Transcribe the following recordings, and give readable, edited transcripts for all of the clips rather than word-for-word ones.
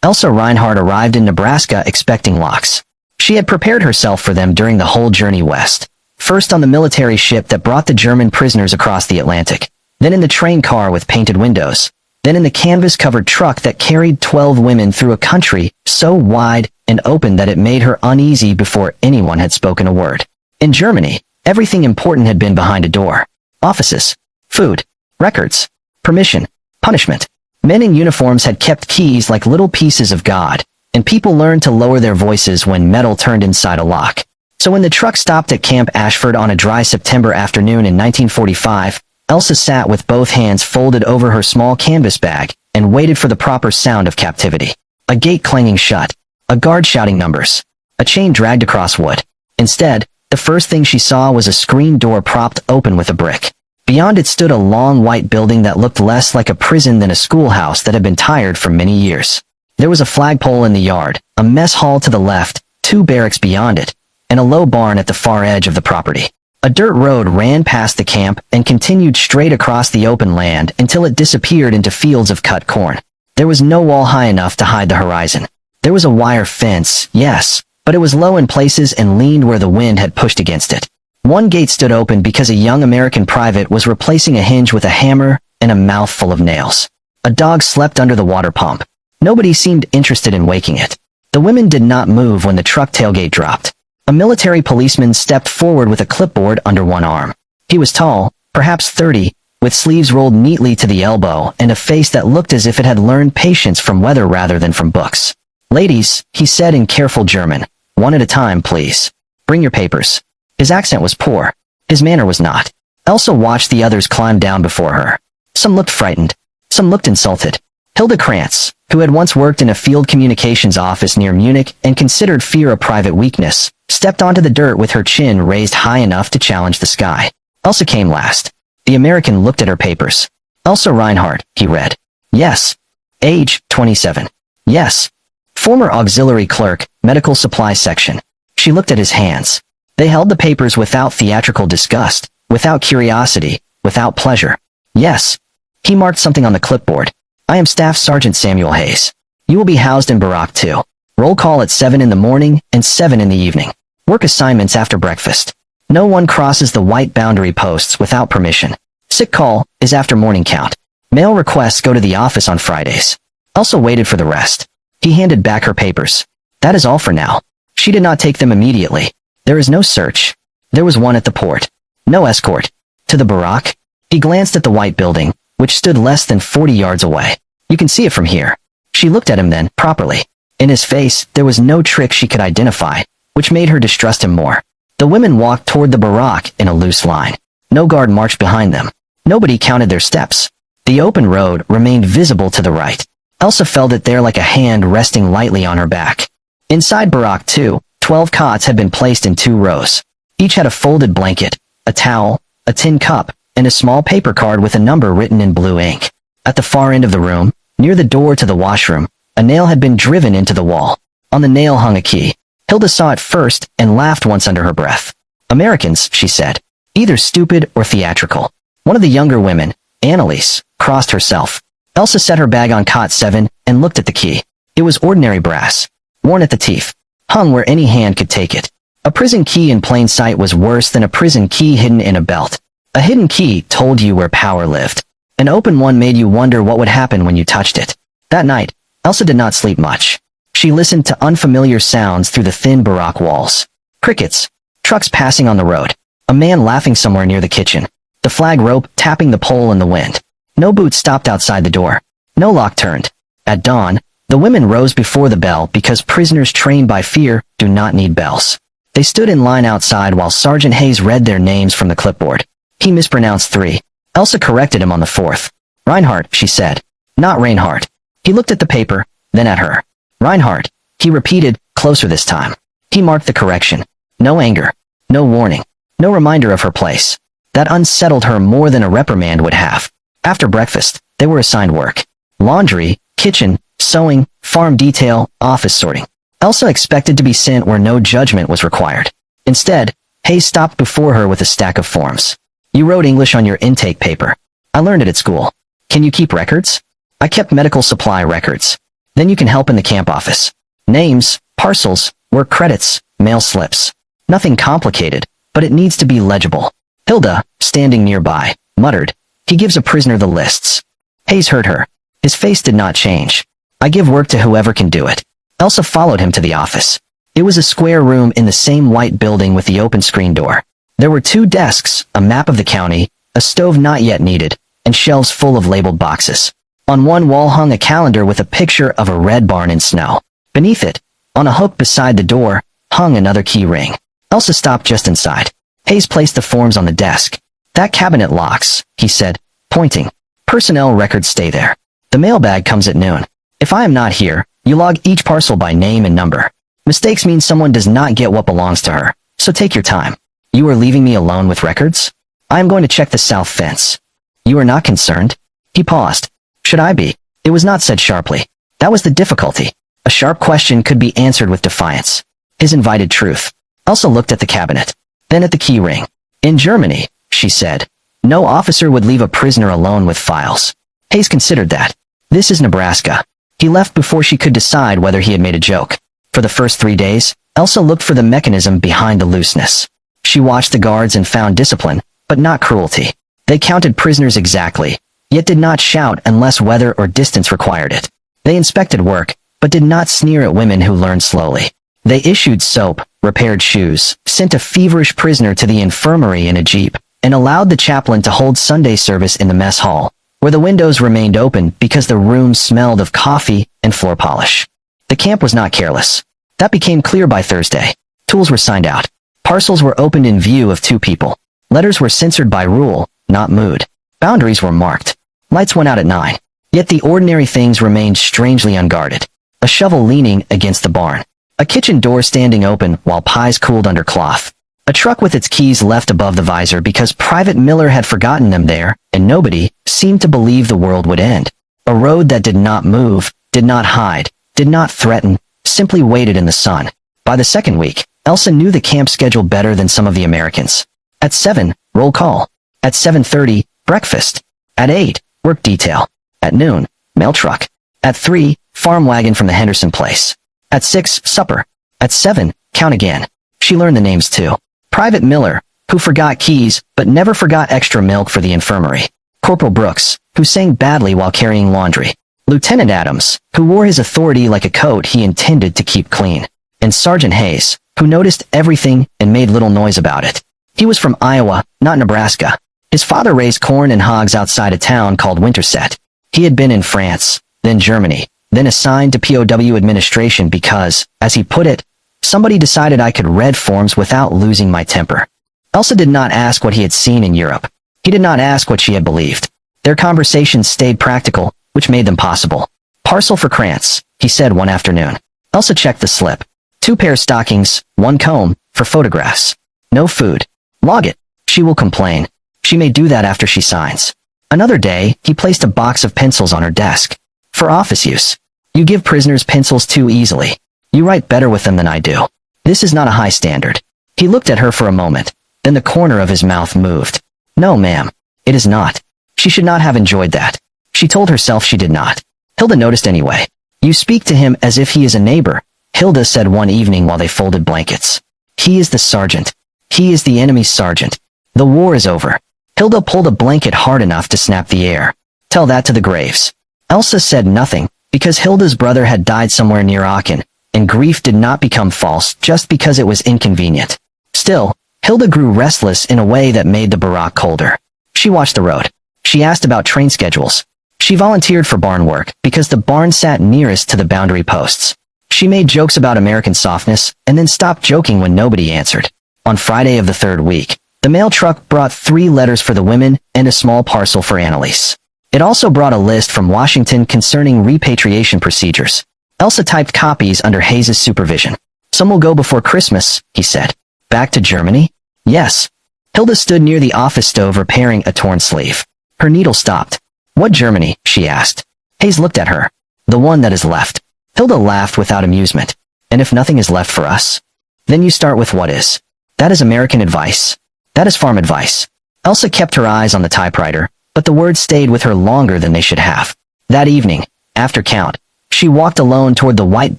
Elsa Reinhardt arrived in Nebraska expecting locks. She had prepared herself for them during the whole journey west. First on the military ship that brought the German prisoners across the Atlantic, then in the train car with painted windows, then in the canvas-covered truck that carried 12 women through a country so wide and open that it made her uneasy before anyone had spoken a word. In Germany, everything important had been behind a door. Offices, food, records, permission, punishment. Men in uniforms had kept keys like little pieces of God, and people learned to lower their voices when metal turned inside a lock. So when the truck stopped at Camp Ashford on a dry September afternoon in 1945, Elsa sat with both hands folded over her small canvas bag and waited for the proper sound of captivity. A gate clanging shut, a guard shouting numbers, a chain dragged across wood. Instead, the first thing she saw was a screen door propped open with a brick. Beyond it stood a long white building that looked less like a prison than a schoolhouse that had been tired for many years. There was a flagpole in the yard, a mess hall to the left, 2 barracks beyond it, and a low barn at the far edge of the property. A dirt road ran past the camp and continued straight across the open land until it disappeared into fields of cut corn. There was no wall high enough to hide the horizon. There was a wire fence, yes, but it was low in places and leaned where the wind had pushed against it. One gate stood open because a young American private was replacing a hinge with a hammer and a mouth full of nails. A dog slept under the water pump. Nobody seemed interested in waking it. The women did not move when the truck tailgate dropped. A military policeman stepped forward with a clipboard under one arm. He was tall, perhaps 30, with sleeves rolled neatly to the elbow and a face that looked as if it had learned patience from weather rather than from books. "Ladies," he said in careful German, "one at a time, please. Bring your papers." His accent was poor. His manner was not. Elsa watched the others climb down before her. Some looked frightened. Some looked insulted. Hilda Krantz, who had once worked in a field communications office near Munich and considered fear a private weakness, stepped onto the dirt with her chin raised high enough to challenge the sky. Elsa came last. The American looked at her papers. Elsa Reinhardt, he read. Yes. Age, 27. Yes. Former auxiliary clerk, medical supply section. She looked at his hands. They held the papers without theatrical disgust, without curiosity, without pleasure. Yes. He marked something on the clipboard. I am Staff Sergeant Samuel Hayes. You will be housed in Barrack 2. Roll call at 7 in the morning and 7 in the evening. Work assignments after breakfast. No one crosses the white boundary posts without permission. Sick call is after morning count. Mail requests go to the office on Fridays. Elsa waited for the rest. He handed back her papers. That is all for now. She did not take them immediately. There is no search. There was one at the port. No escort. To the Barrack? He glanced at the white building, which stood less than 40 yards away. You can see it from here. She looked at him then, properly. In his face, there was no trick she could identify, which made her distrust him more. The women walked toward the Barrack in a loose line. No guard marched behind them. Nobody counted their steps. The open road remained visible to the right. Elsa felt it there like a hand resting lightly on her back. Inside Barrack 2, 12 cots had been placed in 2 rows. Each had a folded blanket, a towel, a tin cup, and a small paper card with a number written in blue ink. At the far end of the room, near the door to the washroom, a nail had been driven into the wall. On the nail hung a key. Hilda saw it first and laughed once under her breath. Americans, she said. Either stupid or theatrical. One of the younger women, Annalise, crossed herself. Elsa set her bag on cot 7 and looked at the key. It was ordinary brass, worn at the teeth, hung where any hand could take it. A prison key in plain sight was worse than a prison key hidden in a belt. A hidden key told you where power lived. An open one made you wonder what would happen when you touched it. That night, Elsa did not sleep much. She listened to unfamiliar sounds through the thin Barrack walls. Crickets, trucks passing on the road, a man laughing somewhere near the kitchen, the flag rope tapping the pole in the wind. No boot stopped outside the door. No lock turned. At dawn, the women rose before the bell because prisoners trained by fear do not need bells. They stood in line outside while Sergeant Hayes read their names from the clipboard. He mispronounced 3. Elsa corrected him on the 4th. Reinhardt, she said. Not Reinhardt. He looked at the paper, then at her. Reinhardt, he repeated, closer this time. He marked the correction. No anger. No warning. No reminder of her place. That unsettled her more than a reprimand would have. After breakfast, they were assigned work. Laundry, kitchen, sewing, farm detail, office sorting. Elsa expected to be sent where no judgment was required. Instead, Hayes stopped before her with a stack of forms. You wrote English on your intake paper. I learned it at school. Can you keep records? I kept medical supply records. Then you can help in the camp office. Names, parcels, work credits, mail slips. Nothing complicated, but it needs to be legible. Hilda, standing nearby, muttered, "He gives a prisoner the lists." Hayes heard her. His face did not change. "I give work to whoever can do it." Elsa followed him to the office. It was a square room in the same white building with the open screen door. There were 2 desks, a map of the county, a stove not yet needed, and shelves full of labeled boxes. On one wall hung a calendar with a picture of a red barn in snow. Beneath it, on a hook beside the door, hung another key ring. Elsa stopped just inside. Hayes placed the forms on the desk. "That cabinet locks," he said, pointing. "Personnel records stay there. The mailbag comes at noon. If I am not here, you log each parcel by name and number. Mistakes mean someone does not get what belongs to her, so take your time. You are leaving me alone with records? I am going to check the south fence. You are not concerned?" He paused. "Should I be?" It was not said sharply. That was the difficulty. A sharp question could be answered with defiance. His invited truth. Elsa looked at the cabinet, then at the key ring. "In Germany," she said, "no officer would leave a prisoner alone with files." Hayes considered that. This is Nebraska. He left before she could decide whether he had made a joke. For the first 3 days, Elsa looked for the mechanism behind the looseness. She watched the guards and found discipline, but not cruelty. They counted prisoners exactly, yet did not shout unless weather or distance required it. They inspected work, but did not sneer at women who learned slowly. They issued soap, repaired shoes, sent a feverish prisoner to the infirmary in a jeep, and allowed the chaplain to hold Sunday service in the mess hall, where the windows remained open because the room smelled of coffee and floor polish. The camp was not careless. That became clear by Thursday. Tools were signed out. Parcels were opened in view of 2 people. Letters were censored by rule, not mood. Boundaries were marked. Lights went out at 9. Yet the ordinary things remained strangely unguarded. A shovel leaning against the barn. A kitchen door standing open while pies cooled under cloth. A truck with its keys left above the visor because Private Miller had forgotten them there, and nobody seemed to believe the world would end. A road that did not move, did not hide, did not threaten, simply waited in the sun. By the second week, Elsa knew the camp schedule better than some of the Americans. At 7, roll call. At 7:30, breakfast. At 8, work detail. At noon, mail truck. At 3, farm wagon from the Henderson place. At 6, supper. At 7, count again. She learned the names too. Private Miller, who forgot keys but never forgot extra milk for the infirmary. Corporal Brooks, who sang badly while carrying laundry. Lieutenant Adams, who wore his authority like a coat he intended to keep clean. And Sergeant Hayes, who noticed everything and made little noise about it. He was from Iowa, not Nebraska. His father raised corn and hogs outside a town called Winterset. He had been in France, then Germany, then assigned to POW administration because, as he put it, somebody decided I could read forms without losing my temper. Elsa did not ask what he had seen in Europe. He did not ask what she had believed. Their conversations stayed practical, which made them possible. "Parcel for Krantz," he said one afternoon. Elsa checked the slip. 2 pair stockings, 1 comb, for photographs. "No food. Log it. She will complain. She may do that after she signs." Another day, he placed a box of pencils on her desk. "For office use. You give prisoners pencils too easily. You write better with them than I do. This is not a high standard." He looked at her for a moment, then the corner of his mouth moved. "No, ma'am. It is not." She should not have enjoyed that. She told herself she did not. Hilda noticed anyway. "You speak to him as if he is a neighbor," Hilda said one evening while they folded blankets. "He is the sergeant. He is the enemy's sergeant. The war is over." Hilda pulled a blanket hard enough to snap the air. "Tell that to the graves." Elsa said nothing, because Hilda's brother had died somewhere near Aachen, and grief did not become false just because it was inconvenient. Still, Hilda grew restless in a way that made the barack colder. She watched the road. She asked about train schedules. She volunteered for barn work because the barn sat nearest to the boundary posts. She made jokes about American softness and then stopped joking when nobody answered. On Friday of the 3rd week, the mail truck brought 3 letters for the women and a small parcel for Annalise. It also brought a list from Washington concerning repatriation procedures. Elsa typed copies under Hayes' supervision. "Some will go before Christmas," he said. "Back to Germany?" "Yes." Hilda stood near the office stove repairing a torn sleeve. Her needle stopped. "What Germany?" she asked. Hayes looked at her. "The one that is left." Hilda laughed without amusement. "And if nothing is left for us? Then you start with what is. That is American advice. That is farm advice." Elsa kept her eyes on the typewriter, but the words stayed with her longer than they should have. That evening, after count, She walked alone toward the white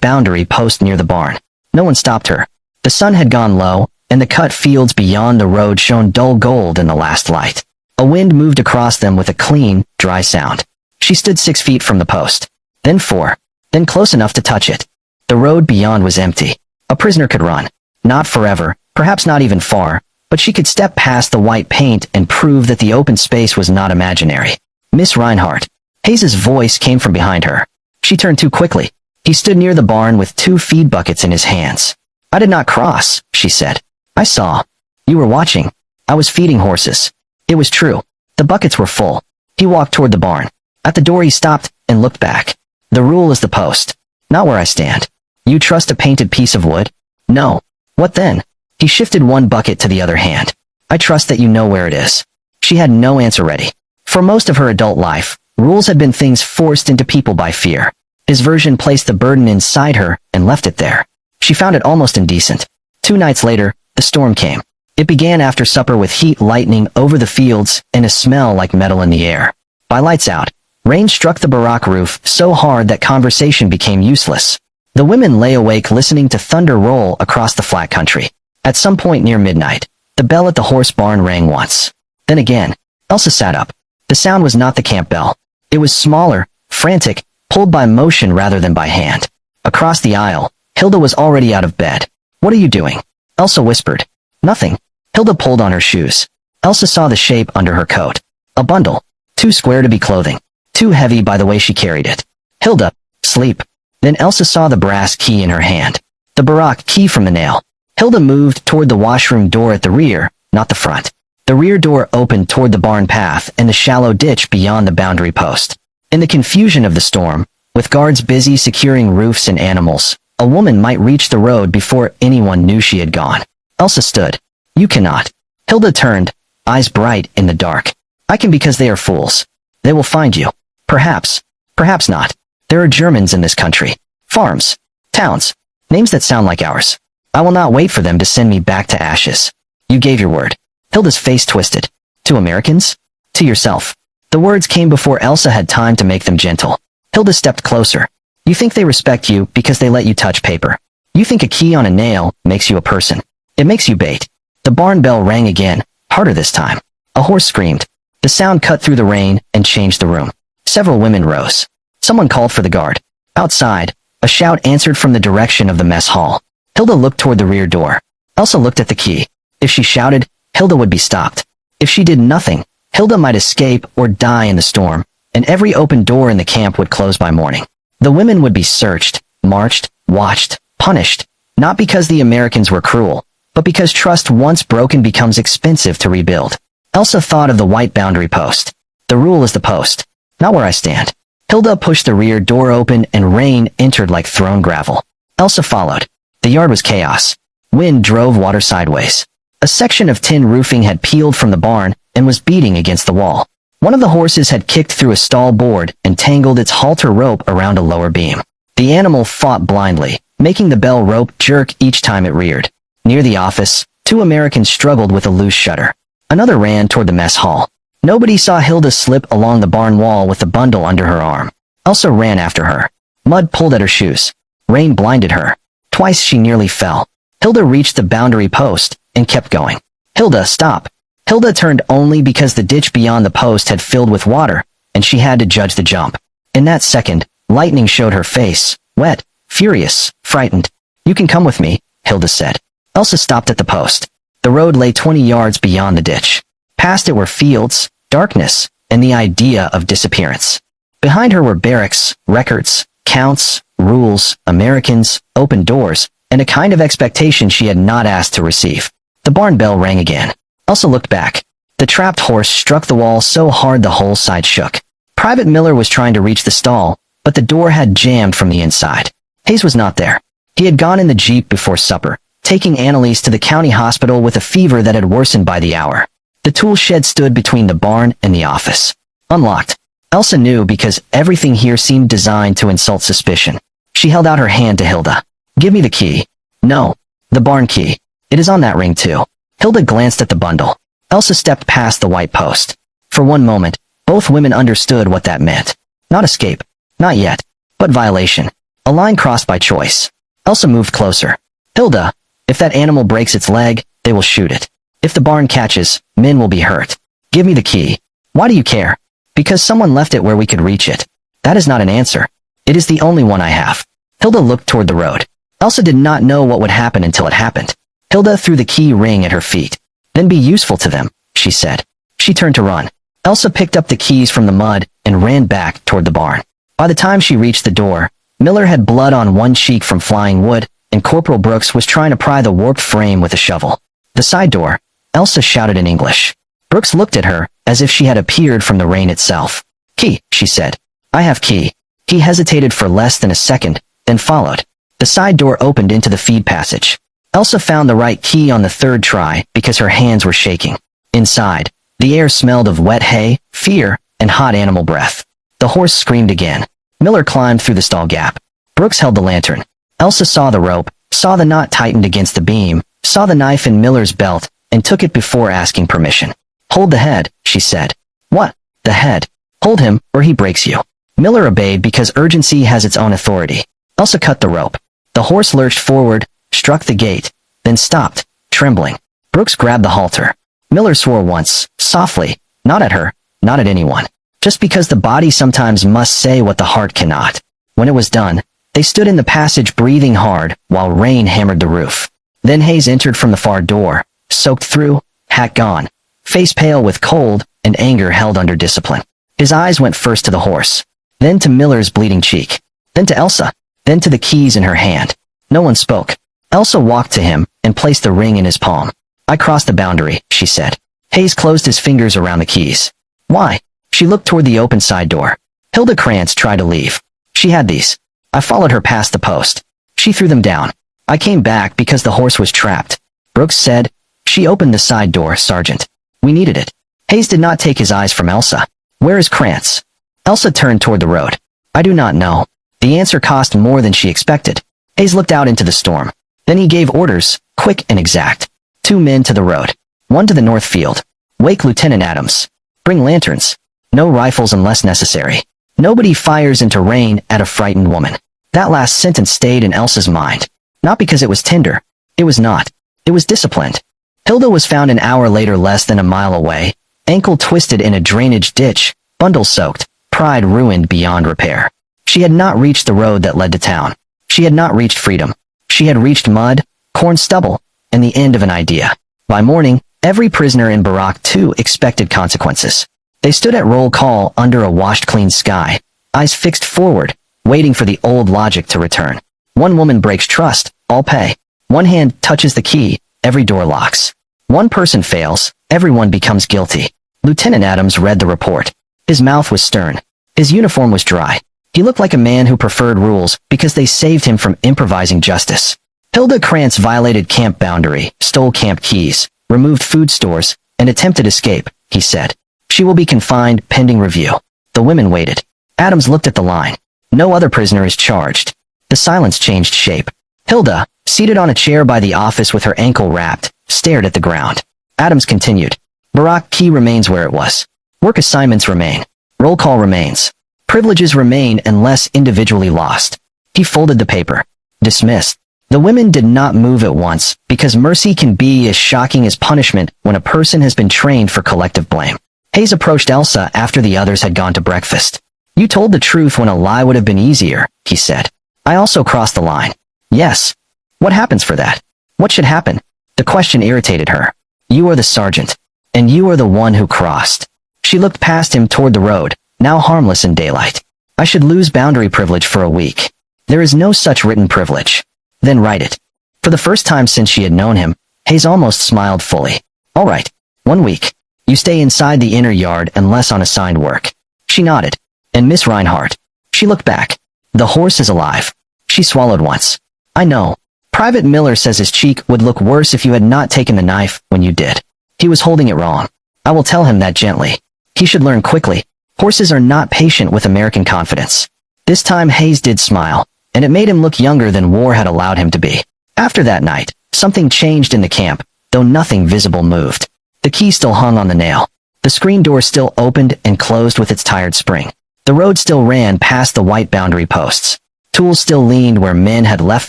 boundary post near the barn. No one stopped her. The sun had gone low, and the cut fields beyond the road shone dull gold in the last light. A wind moved across them with a clean, dry sound. She stood 6 feet from the post. Then 4. Then close enough to touch it. The road beyond was empty. A prisoner could run. Not forever, perhaps not even far, but she could step past the white paint and prove that the open space was not imaginary. Miss Reinhardt. Hayes's voice came from behind her. She turned too quickly. He stood near the barn with 2 feed buckets in his hands. I did not cross, she said. I saw. You were watching. I was feeding horses. It was true. The buckets were full. He walked toward the barn. At the door he stopped and looked back. The rule is the post. Not where I stand. You trust a painted piece of wood? No. What then? He shifted one bucket to the other hand. I trust that you know where it is. She had no answer ready. For most of her adult life, rules had been things forced into people by fear. His version placed the burden inside her and left it there. She found it almost indecent. 2 nights later, the storm came. It began after supper with heat lightning over the fields and a smell like metal in the air. By lights out, rain struck the barack roof so hard that conversation became useless. The women lay awake listening to thunder roll across the flat country. At some point near midnight, the bell at the horse barn rang once. Then again. Elsa sat up. The sound was not the camp bell. It was smaller, frantic, pulled by motion rather than by hand. Across the aisle, Hilda was already out of bed. What are you doing? Elsa whispered. Nothing. Hilda pulled on her shoes. Elsa saw the shape under her coat. A bundle. Too square to be clothing. Too heavy by the way she carried it. Hilda, sleep. Then Elsa saw the brass key in her hand. The barack key from the nail. Hilda moved toward the washroom door at the rear, not the front. The rear door opened toward the barn path and the shallow ditch beyond the boundary post. In the confusion of the storm, with guards busy securing roofs and animals, a woman might reach the road before anyone knew she had gone. Elsa stood. You cannot. Hilda turned, eyes bright in the dark. I can because they are fools. They will find you. Perhaps. Perhaps not. There are Germans in this country. Farms. Towns. Names that sound like ours. I will not wait for them to send me back to ashes. You gave your word. Hilda's face twisted. To Americans? To yourself. The words came before Elsa had time to make them gentle. Hilda stepped closer. You think they respect you because they let you touch paper. You think a key on a nail makes you a person. It makes you bait. The barn bell rang again, harder this time. A horse screamed. The sound cut through the rain and changed the room. Several women rose. Someone called for the guard. Outside, a shout answered from the direction of the mess hall. Hilda looked toward the rear door. Elsa looked at the key. If she shouted, Hilda would be stopped. If she did nothing, Hilda might escape or die in the storm, and every open door in the camp would close by morning. The women would be searched, marched, watched, punished, not because the Americans were cruel, but because trust once broken becomes expensive to rebuild. Elsa thought of the white boundary post. The rule is the post, not where I stand. Hilda pushed the rear door open and rain entered like thrown gravel. Elsa followed. The yard was chaos. Wind drove water sideways. A section of tin roofing had peeled from the barn and was beating against the wall. One of the horses had kicked through a stall board and tangled its halter rope around a lower beam. The animal fought blindly, making the bell rope jerk each time it reared. Near the office, 2 Americans struggled with a loose shutter. Another ran toward the mess hall. Nobody saw Hilda slip along the barn wall with the bundle under her arm. Elsa ran after her. Mud pulled at her shoes. Rain blinded her. Twice she nearly fell. Hilda reached the boundary post and kept going. Hilda, stop. Hilda turned only because the ditch beyond the post had filled with water, and she had to judge the jump. In that second, lightning showed her face, wet, furious, frightened. You can come with me, Hilda said. Elsa stopped at the post. The road lay 20 yards beyond the ditch. Past it were fields, darkness, and the idea of disappearance. Behind her were barracks, records, counts, rules, Americans, open doors, and a kind of expectation she had not asked to receive. The barn bell rang again. Elsa looked back. The trapped horse struck the wall so hard the whole side shook. Private Miller was trying to reach the stall, but the door had jammed from the inside. Hayes was not there. He had gone in the jeep before supper, taking Annalise to the county hospital with a fever that had worsened by the hour. The tool shed stood between the barn and the office. Unlocked. Elsa knew because everything here seemed designed to insult suspicion. She held out her hand to Hilda. Give me the key. No. The barn key. It is on that ring too. Hilda glanced at the bundle. Elsa stepped past the white post. For one moment, both women understood what that meant. Not escape. Not yet. But violation. A line crossed by choice. Elsa moved closer. Hilda, if that animal breaks its leg, they will shoot it. If the barn catches, men will be hurt. Give me the key. Why do you care? Because someone left it where we could reach it. That is not an answer. It is the only one I have. Hilda looked toward the road. Elsa did not know what would happen until it happened. Hilda threw the key ring at her feet. Then be useful to them, she said. She turned to run. Elsa picked up the keys from the mud and ran back toward the barn. By the time she reached the door, Miller had blood on one cheek from flying wood, and Corporal Brooks was trying to pry the warped frame with a shovel. The side door. Elsa shouted in English. Brooks looked at her, as if she had appeared from the rain itself. Key, she said. I have key. He hesitated for less than a second, then followed. The side door opened into the feed passage. Elsa found the right key on the third try because her hands were shaking. Inside, the air smelled of wet hay, fear, and hot animal breath. The horse screamed again. Miller climbed through the stall gap. Brooks held the lantern. Elsa saw the rope, saw the knot tightened against the beam, saw the knife in Miller's belt, and took it before asking permission. Hold the head, she said. What? The head? Hold him, or he breaks you. Miller obeyed because urgency has its own authority. Elsa cut the rope. The horse lurched forward, struck the gate, then stopped, trembling. Brooks grabbed the halter. Miller swore once, softly, not at her, not at anyone. Just because the body sometimes must say what the heart cannot. When it was done, they stood in the passage breathing hard while rain hammered the roof. Then Hayes entered from the far door, soaked through, hat gone, face pale with cold and anger held under discipline. His eyes went first to the horse, then to Miller's bleeding cheek, then to Elsa, then to the keys in her hand. No one spoke. Elsa walked to him and placed the ring in his palm. I crossed the boundary, she said. Hayes closed his fingers around the keys. Why? She looked toward the open side door. Hilda Krantz tried to leave. She had these. I followed her past the post. She threw them down. I came back because the horse was trapped. Brooks said. She opened the side door, Sergeant. We needed it. Hayes did not take his eyes from Elsa. Where is Krantz? Elsa turned toward the road. I do not know. The answer cost more than she expected. Hayes looked out into the storm. Then he gave orders, quick and exact. 2 men to the road. 1 to the north field. Wake Lieutenant Adams. Bring lanterns. No rifles unless necessary. Nobody fires into rain at a frightened woman. That last sentence stayed in Elsa's mind. Not because it was tender. It was not. It was disciplined. Hilda was found an hour later less than a mile away, ankle twisted in a drainage ditch, bundle soaked, pride ruined beyond repair. She had not reached the road that led to town. She had not reached freedom. She had reached mud, corn stubble, and the end of an idea. By morning, every prisoner in Barrack 2 expected consequences. They stood at roll call under a washed clean sky, eyes fixed forward, waiting for the old logic to return. 1 woman breaks trust, all pay. 1 hand touches the key, every door locks. 1 person fails, everyone becomes guilty. Lieutenant Adams read the report. His mouth was stern. His uniform was dry. He looked like a man who preferred rules because they saved him from improvising justice. Hilda Krantz violated camp boundary, stole camp keys, removed food stores, and attempted escape, he said. She will be confined pending review. The women waited. Adams looked at the line. No other prisoner is charged. The silence changed shape. Hilda, seated on a chair by the office with her ankle wrapped, stared at the ground. Adams continued. Barrack key remains where it was. Work assignments remain. Roll call remains. Privileges remain unless individually lost. He folded the paper. Dismissed. The women did not move at once, because mercy can be as shocking as punishment when a person has been trained for collective blame. Hayes approached Elsa after the others had gone to breakfast. You told the truth when a lie would have been easier, he said. I also crossed the line. Yes. What happens for that? What should happen? The question irritated her. You are the sergeant. And you are the one who crossed. She looked past him toward the road, now harmless in daylight. I should lose boundary privilege for a week. There is no such written privilege. Then write it. For the first time since she had known him, Hayes almost smiled fully. All right. 1 week. You stay inside the inner yard unless on assigned work. She nodded. And Miss Reinhardt. She looked back. The horse is alive. She swallowed once. I know. Private Miller says his cheek would look worse if you had not taken the knife when you did. He was holding it wrong. I will tell him that gently. He should learn quickly. Horses are not patient with American confidence. This time Hayes did smile, and it made him look younger than war had allowed him to be. After that night, something changed in the camp, though nothing visible moved. The key still hung on the nail. The screen door still opened and closed with its tired spring. The road still ran past the white boundary posts. Tools still leaned where men had left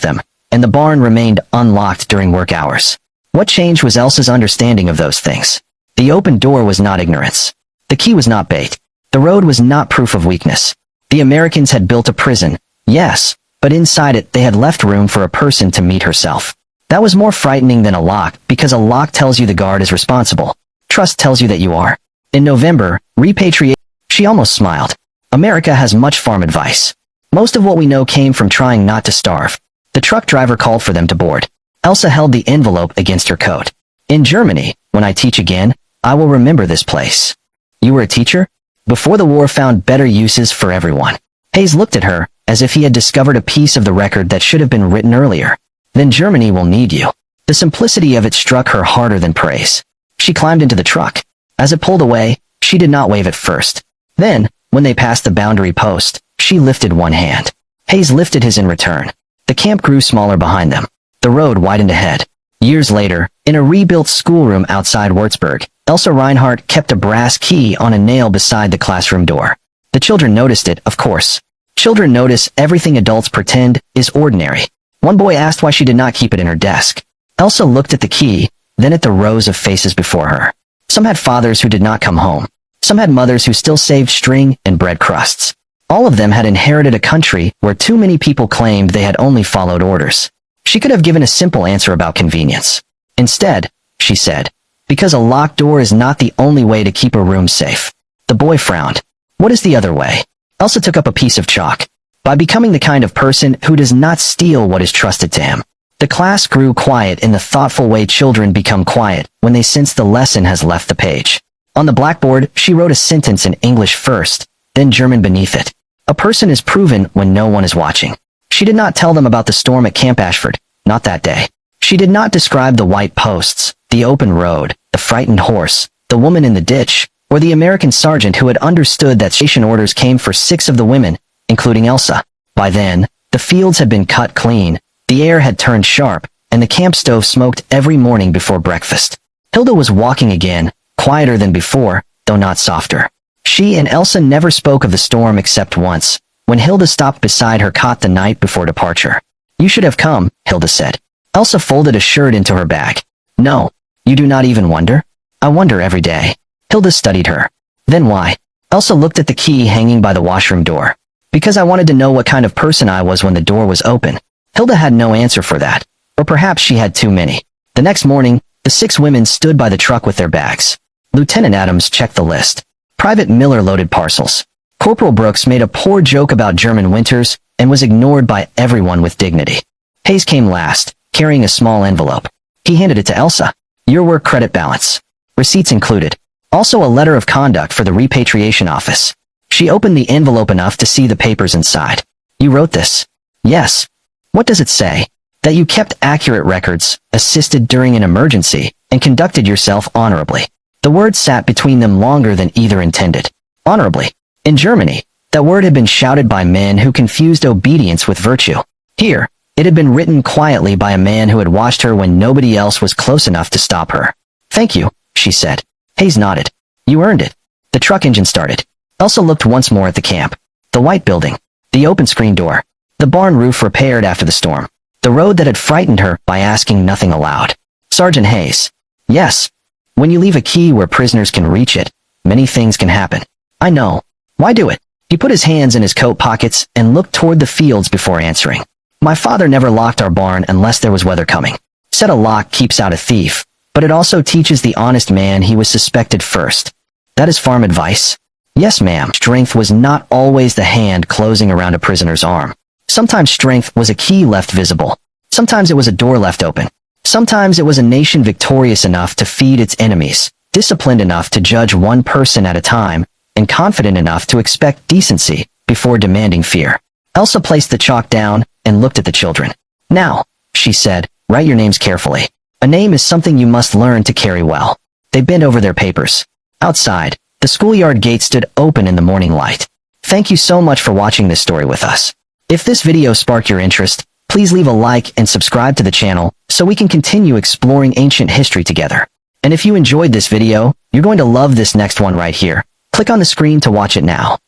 them, and the barn remained unlocked during work hours. What changed was Elsa's understanding of those things. The open door was not ignorance. The key was not bait. The road was not proof of weakness. The Americans had built a prison, yes, but inside it they had left room for a person to meet herself. That was more frightening than a lock, because a lock tells you the guard is responsible. Trust tells you that you are. In November, repatriation. She almost smiled. America has much farm advice. Most of what we know came from trying not to starve. The truck driver called for them to board. Elsa held the envelope against her coat. In Germany, when I teach again, I will remember this place. You were a teacher? Before the war found better uses for everyone. Hayes looked at her, as if he had discovered a piece of the record that should have been written earlier. Then Germany will need you. The simplicity of it struck her harder than praise. She climbed into the truck. As it pulled away, she did not wave at first. Then, when they passed the boundary post, she lifted one hand. Hayes lifted his in return. The camp grew smaller behind them. The road widened ahead. Years later, in a rebuilt schoolroom outside Würzburg, Elsa Reinhardt kept a brass key on a nail beside the classroom door. The children noticed it, of course. Children notice everything adults pretend is ordinary. One boy asked why she did not keep it in her desk. Elsa looked at the key, then at the rows of faces before her. Some had fathers who did not come home. Some had mothers who still saved string and bread crusts. All of them had inherited a country where too many people claimed they had only followed orders. She could have given a simple answer about convenience. Instead, she said, because a locked door is not the only way to keep a room safe. The boy frowned. What is the other way? Elsa took up a piece of chalk. By becoming the kind of person who does not steal what is trusted to him. The class grew quiet in the thoughtful way children become quiet when they sense the lesson has left the page. On the blackboard, she wrote a sentence in English first, then German beneath it. A person is proven when no one is watching. She did not tell them about the storm at Camp Ashford, not that day. She did not describe the white posts, the open road, the frightened horse, the woman in the ditch, or the American sergeant who had understood that station orders came for 6 of the women, including Elsa. By then, the fields had been cut clean, the air had turned sharp, and the camp stove smoked every morning before breakfast. Hilda was walking again, quieter than before, though not softer. She and Elsa never spoke of the storm except once, when Hilda stopped beside her cot the night before departure. You should have come, Hilda said. Elsa folded a shirt into her bag. No, you do not even wonder? I wonder every day. Hilda studied her. Then why? Elsa looked at the key hanging by the washroom door. Because I wanted to know what kind of person I was when the door was open. Hilda had no answer for that. Or perhaps she had too many. The next morning, the 6 women stood by the truck with their bags. Lieutenant Adams checked the list. Private Miller loaded parcels. Corporal Brooks made a poor joke about German winters and was ignored by everyone with dignity. Hayes came last, carrying a small envelope. He handed it to Elsa. Your work credit balance. Receipts included. Also a letter of conduct for the repatriation office. She opened the envelope enough to see the papers inside. You wrote this? Yes. What does it say? That you kept accurate records, assisted during an emergency, and conducted yourself honorably. The word sat between them longer than either intended. Honorably. In Germany, that word had been shouted by men who confused obedience with virtue. Here, it had been written quietly by a man who had watched her when nobody else was close enough to stop her. Thank you, she said. Hayes nodded. You earned it. The truck engine started. Elsa looked once more at the camp. The white building. The open screen door. The barn roof repaired after the storm. The road that had frightened her by asking nothing aloud. Sergeant Hayes. Yes. When you leave a key where prisoners can reach it, many things can happen. I know. Why do it? He put his hands in his coat pockets and looked toward the fields before answering. My father never locked our barn unless there was weather coming. Said a lock keeps out a thief, but it also teaches the honest man he was suspected first. That is farm advice? Yes, ma'am. Strength was not always the hand closing around a prisoner's arm. Sometimes strength was a key left visible. Sometimes it was a door left open. Sometimes it was a nation victorious enough to feed its enemies, disciplined enough to judge one person at a time, and confident enough to expect decency before demanding fear. Elsa placed the chalk down and looked at the children. Now, she said, write your names carefully. A name is something you must learn to carry well. They bent over their papers. Outside, the schoolyard gate stood open in the morning light. Thank you so much for watching this story with us. If this video sparked your interest, please leave a like and subscribe to the channel so we can continue exploring ancient history together. And if you enjoyed this video, you're going to love this next one right here. Click on the screen to watch it now.